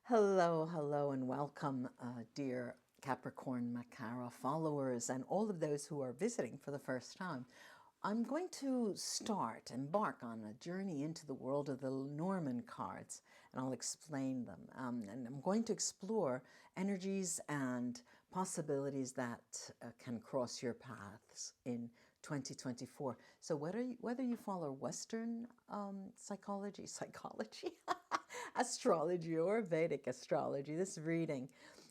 Hello, hello, and welcome, dear Capricorn-Makara followers and all of those who are visiting for the first time. I'm going to embark on a journey into the world of the Lenormand cards, and I'll explain them. And I'm going to explore energies and possibilities that can cross your paths in 2024. So whether you follow Western psychology, astrology or Vedic astrology, this reading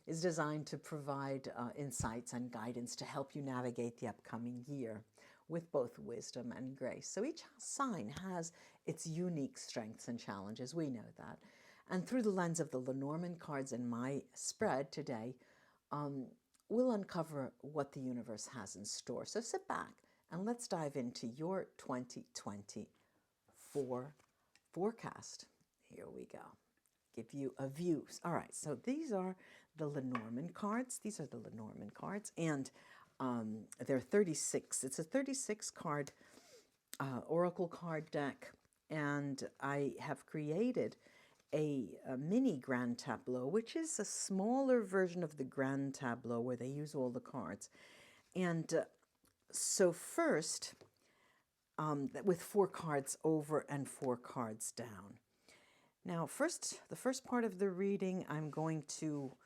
is designed to provide insights and guidance to help you navigate the upcoming year with both wisdom and grace. So each sign has its unique strengths and challenges. We know that. And through the lens of the Lenormand cards in my spread today, we'll uncover what the universe has in store. So sit back and let's dive into your 2024 forecast. Here we go. Give you a view. All right, so these are the Lenormand cards. These are the Lenormand cards, and they're 36. It's a 36 card oracle card deck, and I have created a mini grand tableau, which is a smaller version of the grand tableau where they use all the cards. And so first, with 4 cards over and 4 cards down. Now, the first part of the reading, I'm going to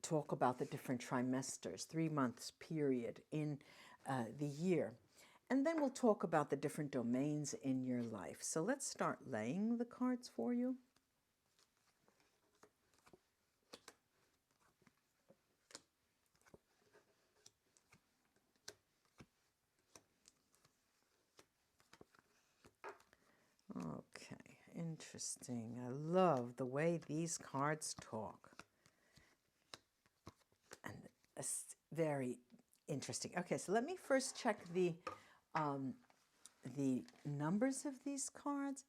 talk about the different trimesters, 3 months period in the year. And then we'll talk about the different domains in your life. So let's start laying the cards for you. Okay, interesting. I love the way these cards talk. And it's very interesting. Okay, so let me first check the numbers of these cards.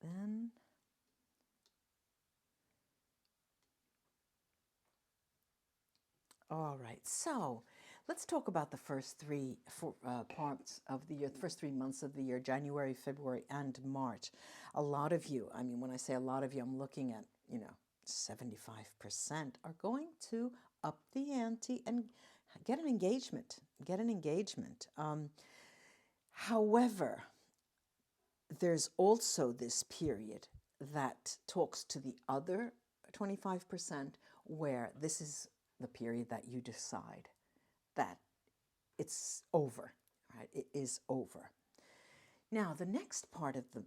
Then all right, so let's talk about the first parts of the year, the first 3 months of the year, January, February, and March. A lot of you, I mean, when I say a lot of you, I'm looking at, 75% are going to up the ante and get an engagement, However, there's also this period that talks to the other 25% where this is the period that you decide that it's over, right? It is over. Now, the next part of the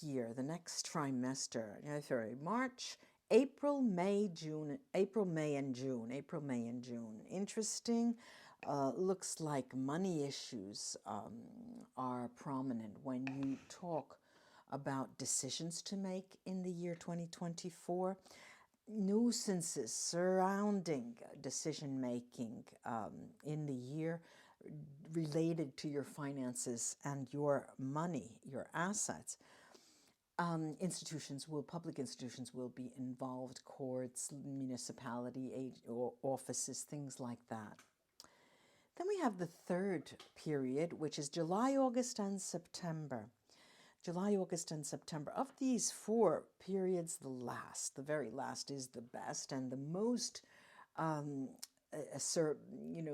year, the next trimester, February, March, April, May, June, April, May, and June, April, May, and June. Interesting. Looks like money issues are prominent when you talk about decisions to make in the year 2024. Nuisances surrounding decision making in the year related to your finances and your money, your assets. Public institutions will be involved, courts, municipality, offices, things like that. Then we have the third period, which is July, August, and September. July, August, and September. Of these 4 periods, the very last is the best and the most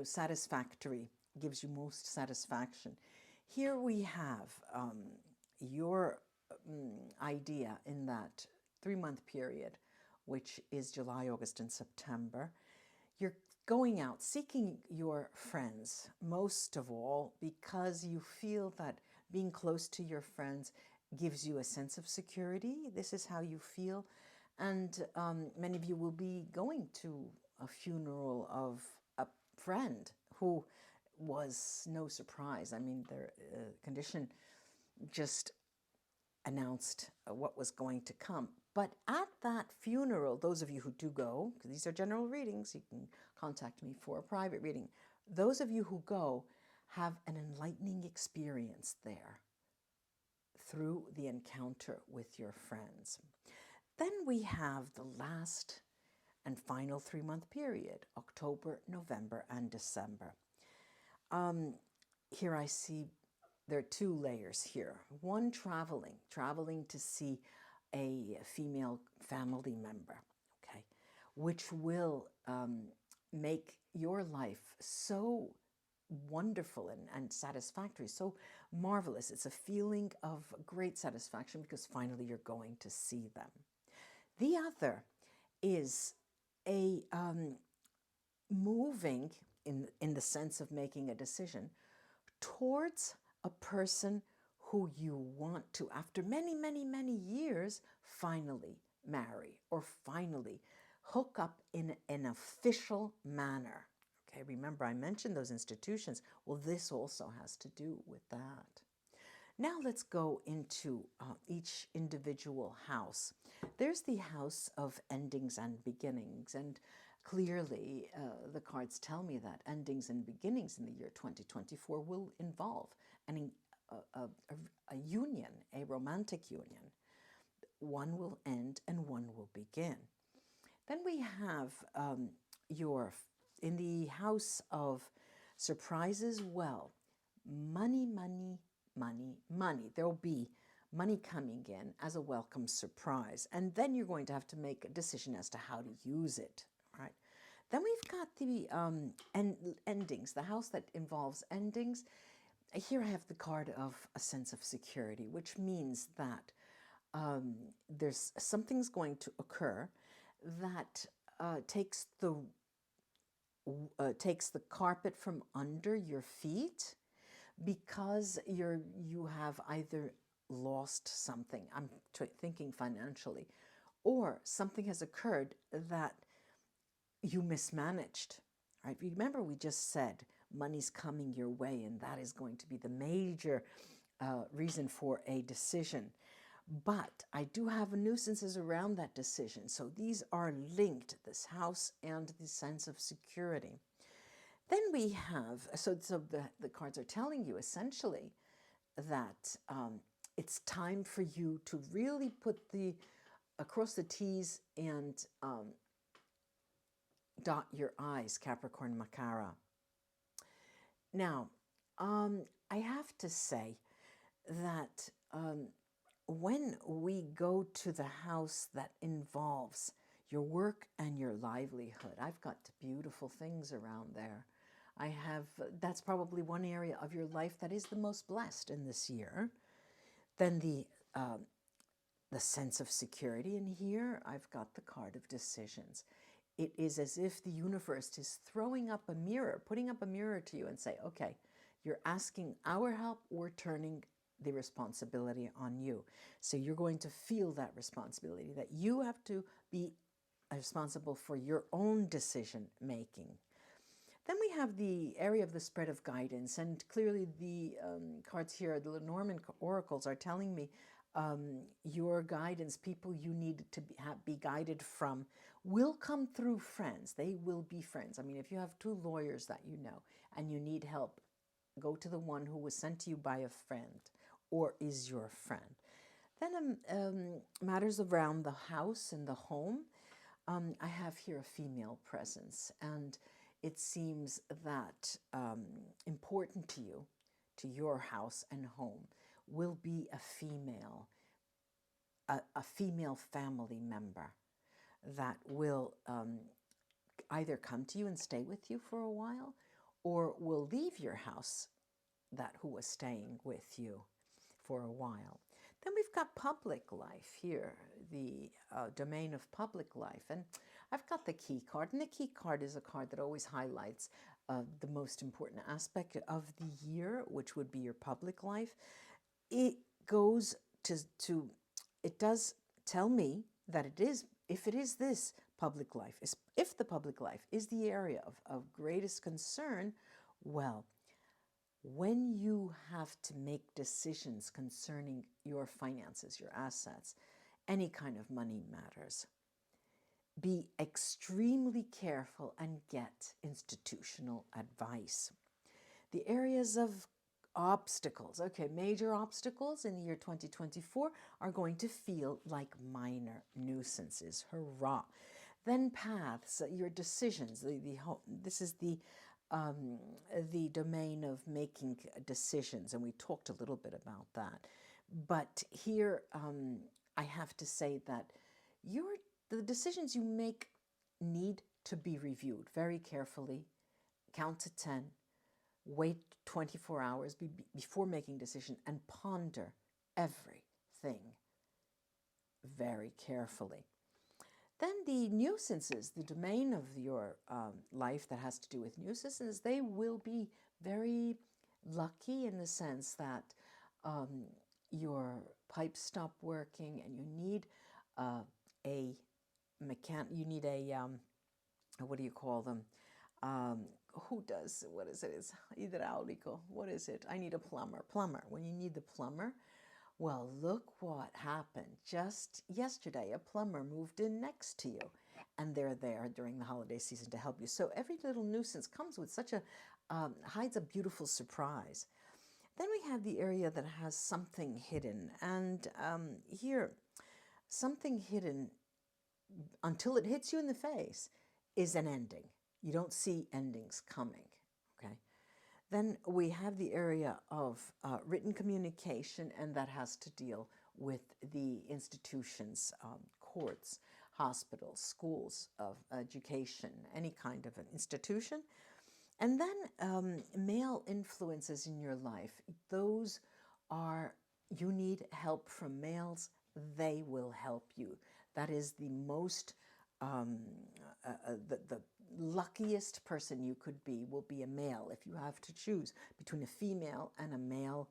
satisfactory, gives you most satisfaction. Here we have your idea in that 3-month period, which is July, August, and September. You're going out, seeking your friends, most of all, because you feel that being close to your friends gives you a sense of security. This is how you feel. And many of you will be going to a funeral of a friend who was no surprise. I mean, their condition just announced what was going to come. But at that funeral, those of you who do go, because these are general readings, you can contact me for a private reading. Those of you who go have an enlightening experience there through the encounter with your friends. Then we have the last and final 3-month period, October, November, and December. Here I see there are two layers here. One, traveling to see a female family member, okay, which will make your life so wonderful and satisfactory, so marvelous. It's a feeling of great satisfaction because finally you're going to see them. The other is a moving in the sense of making a decision towards a person who you want to, after many, many, many years, finally marry or finally hook up in an official manner. Okay, remember I mentioned those institutions. Well, this also has to do with that. Now let's go into each individual house. There's the house of endings and beginnings, and clearly the cards tell me that endings and beginnings in the year 2024 will involve a union, a romantic union. One will end and one will begin. Then we have in the house of surprises, well, money, money, money, money. There will be money coming in as a welcome surprise. And then you're going to have to make a decision as to how to use it, right? Then we've got the endings, the house that involves endings. Here I have the card of a sense of security, which means that there's something's going to occur that takes the carpet from under your feet, because you have either lost something, I'm thinking financially, or something has occurred that you mismanaged, right? Remember we just said money's coming your way, and that is going to be the major reason for a decision. But I do have nuisances around that decision. So these are linked, this house and the sense of security. Then we have, so the cards are telling you essentially that it's time for you to really put across the T's and dot your I's, Capricorn-Makara. Now, I have to say that when we go to the house that involves your work and your livelihood, I've got beautiful things around there. That's probably one area of your life that is the most blessed in this year. Then the sense of security, and here I've got the card of decisions. It is as if the universe is throwing up a mirror, putting up a mirror to you and say, okay, you're asking our help, we're turning the responsibility on you. So you're going to feel that responsibility, that you have to be responsible for your own decision making. Then we have the area of the spread of guidance, and clearly the cards here, the Lenormand oracles, are telling me your guidance, people you need to be guided from, will come through friends. They will be friends. I mean, if you have two lawyers that you know and you need help, go to the one who was sent to you by a friend or is your friend. Then matters around the house and the home. I have here a female presence, and it seems that important to you, to your house and home, will be a female family member that will either come to you and stay with you for a while, or will leave your house, who was staying with you for a while. Then we've got public life here, the domain of public life. And I've got the key card. And the key card is a card that always highlights the most important aspect of the year, which would be your public life. It goes it does tell me that it is, if it is this public life, if the public life is the area of greatest concern, well, when you have to make decisions concerning your finances, your assets, any kind of money matters, be extremely careful and get institutional advice. The areas of obstacles, okay, major obstacles in the year 2024 are going to feel like minor nuisances. Hurrah. Then paths, your decisions, this is the the domain of making decisions, and we talked a little bit about that. But here, I have to say that the decisions you make need to be reviewed very carefully. Count to 10, wait 24 hours before making a decision, and ponder everything very carefully. Then the nuisances, the domain of your life that has to do with nuisances, they will be very lucky in the sense that your pipes stop working and you need what do you call them? What is it? It's hidraulico. What is it? I need a plumber. When you need the plumber, well, look what happened. Just yesterday, a plumber moved in next to you, and they're there during the holiday season to help you. So every little nuisance comes with hides a beautiful surprise. Then we have the area that has something hidden, and here, something hidden, until it hits you in the face, is an ending. You don't see endings coming, okay? Then we have the area of written communication, and that has to deal with the institutions, courts, hospitals, schools of education, any kind of an institution. And then male influences in your life. Those are, you need help from males, they will help you. That is the most, the luckiest person you could be will be a male. If you have to choose between a female and a male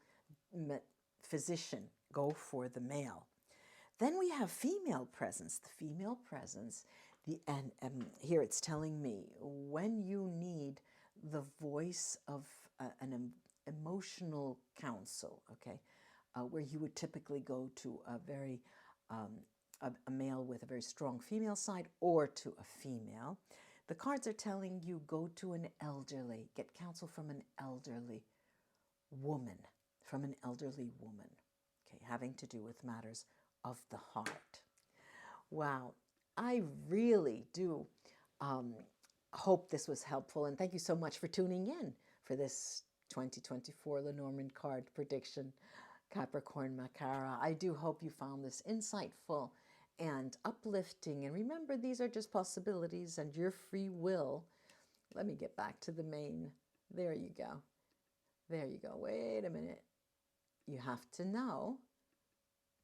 physician, go for the male. Then we have female presence. The female presence, and here it's telling me when you need the voice of an emotional counsel, okay, where you would typically go to a male with a very strong female side or to a female. The cards are telling you go to an elderly, get counsel from an elderly woman, okay, having to do with matters of the heart. Wow, I really do hope this was helpful, and thank you so much for tuning in for this 2024 Lenormand card prediction, Capricorn-Makara. I do hope you found this insightful and uplifting, and remember, these are just possibilities and your free will. Let me get back to the main. There you go. Wait a minute. You have to know,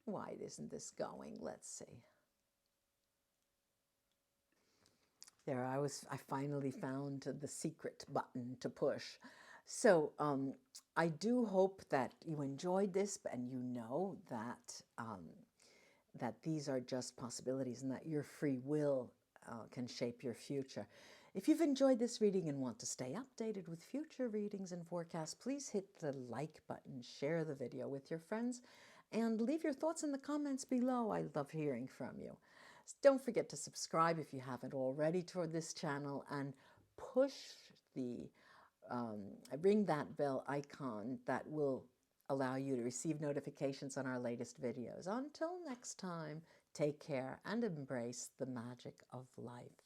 why isn't this going? Let's see. There, I finally found the secret button to push. So I do hope that you enjoyed this, and you know that that these are just possibilities and that your free will can shape your future. If you've enjoyed this reading and want to stay updated with future readings and forecasts, please hit the like button, share the video with your friends, and leave your thoughts in the comments below. I love hearing from you. Don't forget to subscribe if you haven't already to this channel, and ring that bell icon that will allow you to receive notifications on our latest videos. Until next time, take care and embrace the magic of life.